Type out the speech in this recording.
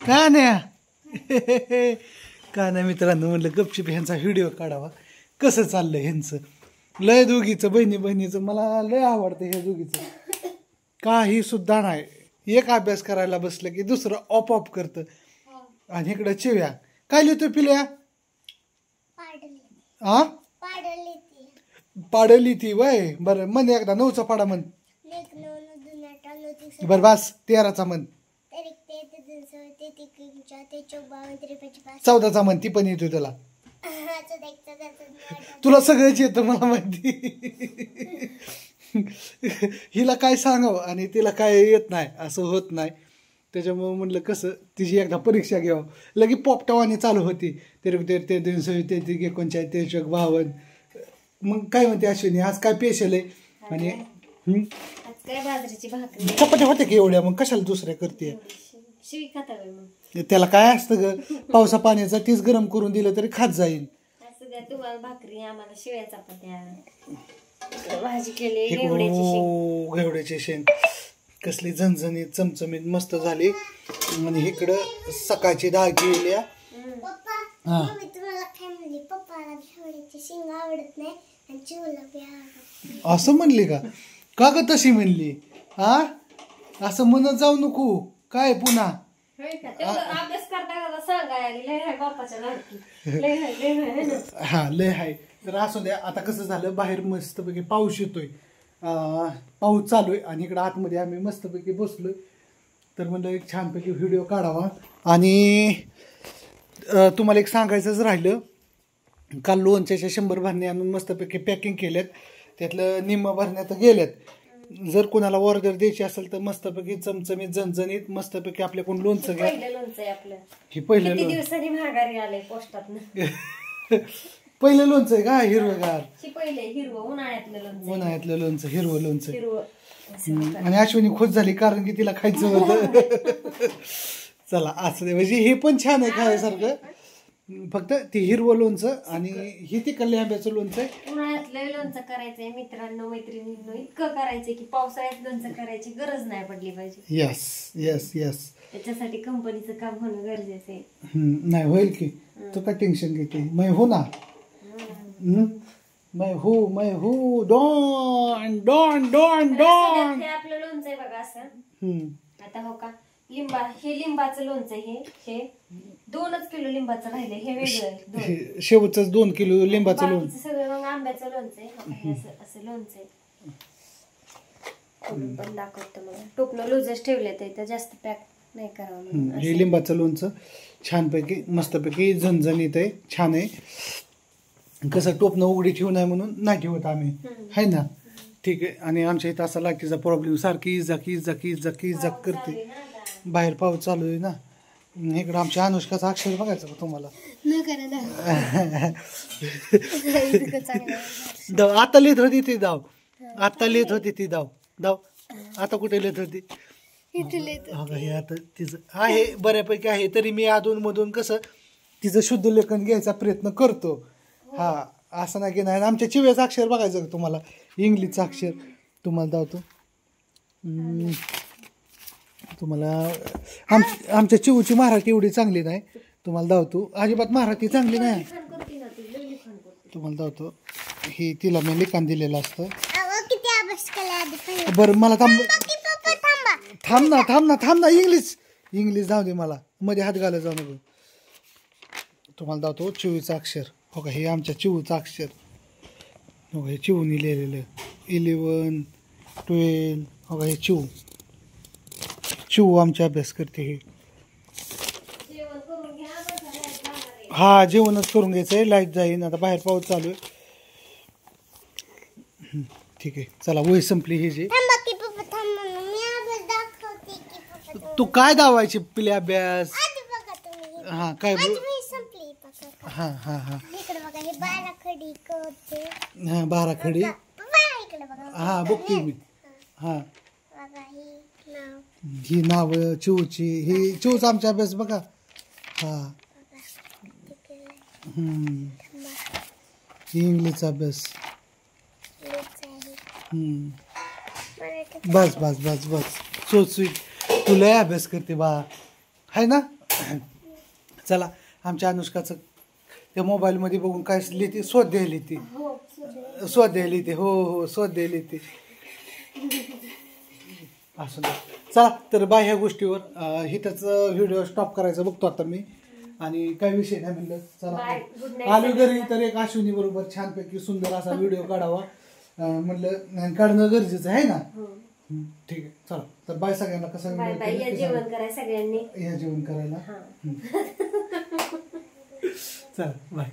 का नाही का नाही मित्रांनो, म्हणलं गपचिप ह्यांचा व्हिडिओ काढावा कसं चाललं ह्यांचं. लय दोघीचं बहिणी बहिणीचं मला लय आवडतं हे दोघीचं. काही सुद्धा नाही, एक अभ्यास करायला बसलं की दुसरं ऑप ऑप करतं. आणि इकडं चिव्या काय लिहितो पिल्या हा पाडली ती वय. बरं म्हण एकदा 9चा पाडा म्हण. बरं बस 13चा म्हण. 14चा म्हण. ती पण येतो तुला. तुला सगळंच येतं मला माहिती. हिला काय सांगावं आणि तिला काय येत नाही असं होत नाही. त्याच्यामुळं म्हणलं कसं तिची एकदा परीक्षा घ्यावं. लगे पोपटावानी चालू होती. 53 मग काय म्हणते अश्विनी आज काय पेशल आहे. आणि चपात्या होत्या की एवढ्या, मग कशाला दुसऱ्या करते. त्याला काय असतं ग, पावसा पाण्याचा तीच गरम करून दिलं तरी खात जाईल. भाकरी आम्हाला शिळ्या चपात्या घेवड्याची शेंग कसली झणझणीत चमचमीत मस्त झाली. आणि इकडं सकाळची डाळ केली. असं म्हणली का ग तशी म्हणली. हा असं म्हणत जाऊ नको काय पुन्हा. हा लय हाय. तर असू द्या. आता कसं झालं बाहेर मस्तपैकी पाऊस येतोय, पाऊस चालू आहे आणि इकडं आतमध्ये आम्ही मस्तपैकी बसलोय. तर म्हणलं एक छानपैकी व्हिडिओ काढावा. आणि तुम्हाला एक सांगायचंच राहिलं, काल लोणच्याच्या 100 भरण्या आणून मस्तपैकी पॅकिंग केल्यात. त्यातलं निम्म भरण्यात गेल्यात. जर कोणाला ऑर्डर द्यायची असेल तर मस्तपैकी चमचमीत झणझणीत मस्तपैकी आपल्याकडून लोणचं घ्या. हे पहिलं पहिलं लोणचं आहे का हिरवगार. उन्हाळ्यातलं लोणचं हिरवं लोणचं. आणि अश्विनी खुश झाली कारण की तिला खायचं होतं. चला असं दे, म्हणजे हे पण छान आहे खायसारखं. फक्त ते हिरवं लोणचं आणि हे तिकडल्या आंब्याचं लोणचं आहे. उन्हाळ्यातलं लोणचं करायचंय मित्रांनो मैत्रिणींनो. इतकं करायचंय की पावसाळ्यात लोणचं करायची गरज नाही पडली पाहिजे. Yes yes yes. त्याच्यासाठी कंपनीचं काम होणं गरजेचं आहे. नाही होईल की. तू काय टेन्शन घेते. मैं हो ना. मैं हूँ डॉन डॉन डॉन डॉन. हे आपलं लोणचं आहे बघा असं. आता हो का हे लिंबाचं लोणचं. हे 2 किलो लिंबाचं राहिले. हे वेगळं शेवटच 2 किलो लिंबाचं लोणचं. सगळं मग आंब्याचं लोणचं आहे. असं लोणचं आहे. पण दाखवतो मला टोपलं लूजच ठेवले तर जास्त पॅक नाही करावं. हे लिंबाचं लोणचं छानपैकी मस्तपैकी झणझणीत आहे, छान आहे. कसं टोपणं उघडी ठेवू नये म्हणून नाही ठेवत आम्ही, आहे ना. ठीक आहे. आणि आमच्या इथं असा लाकीचा प्रॉब्लेम सारखी इजाक करते. बाहेर पाऊस चालू आहे ना. इकडं आमच्या अनुष्काचा अक्षर बघायचं का तुम्हाला. आता लिहित होती ती दाव. आता लिहित होती ती दाव. आता कुठे लिहित होती. हे आता तिचं आहे बऱ्यापैकी आहे. तरी मी अधूनमधून कसं तिचं शुद्ध लेखन घ्यायचा प्रयत्न करतो. हा असं नाही की नाही. आमच्या चिव्याचं अक्षर बघायचं का तुम्हाला. इंग्लिशचं अक्षर तुम्हाला दावतो. तुम्हाला आमच्या चिवची मराठी एवढी चांगली नाही. तुम्हाला दावतो. अजिबात मराठी चांगली नाही. तुम्हाला दावतो. ही तिला मी लिखाण दिलेलं असतं. बरं मला थांब ना. इंग्लिश जाऊ दे मला. मध्ये हात घालायला जाऊ नको. तुम्हाला दावतो चिवचं अक्षर. हो का हे आमच्या चिवचं अक्षर. हो का हे चिवनी लिहिलेलं 11 12. हो का हे चिव आमचे अभ्यास करते. हे हा जेवणच करून घ्यायचं आहे. लाईट जाईन आता. बाहेर पाऊस चालू आहे. ठीक आहे चला. वही संपली ही जी. तू काय दावायची पिले अभ्यास. हा काय हा हा हा हा 12 खडी. हा बघते मी. हा ही नाव चिवची. ही चिवचा आमचा अभ्यास बघा. हा ही इंग्लिशचा अभ्यास. बस बस बस बस. So sweet. तू लय अभ्यास करते बा, है ना. चला आमच्या अनुष्काचं त्या मोबाईलमध्ये बघून काय लिहिते स्वाध्याय लिहिते हो स्वाध्याय लिहिते हो स्वाध्याय लिहिते असं चला तर बाय ह्या गोष्टीवर हिथंच व्हिडिओ स्टॉप करायचा बघतो आता मी आणि काही विषय नाही म्हणलं चला आलो घरी तर एक अश्विनी बरोबर छानपैकी सुंदर असा व्हिडिओ काढावा म्हणलं काढणं गरजेचं आहे ना ठीक आहे चला तर बाय सगळ्यांना कसं जेवण करायला सगळ्यांनी या जेवण करायला चला बाय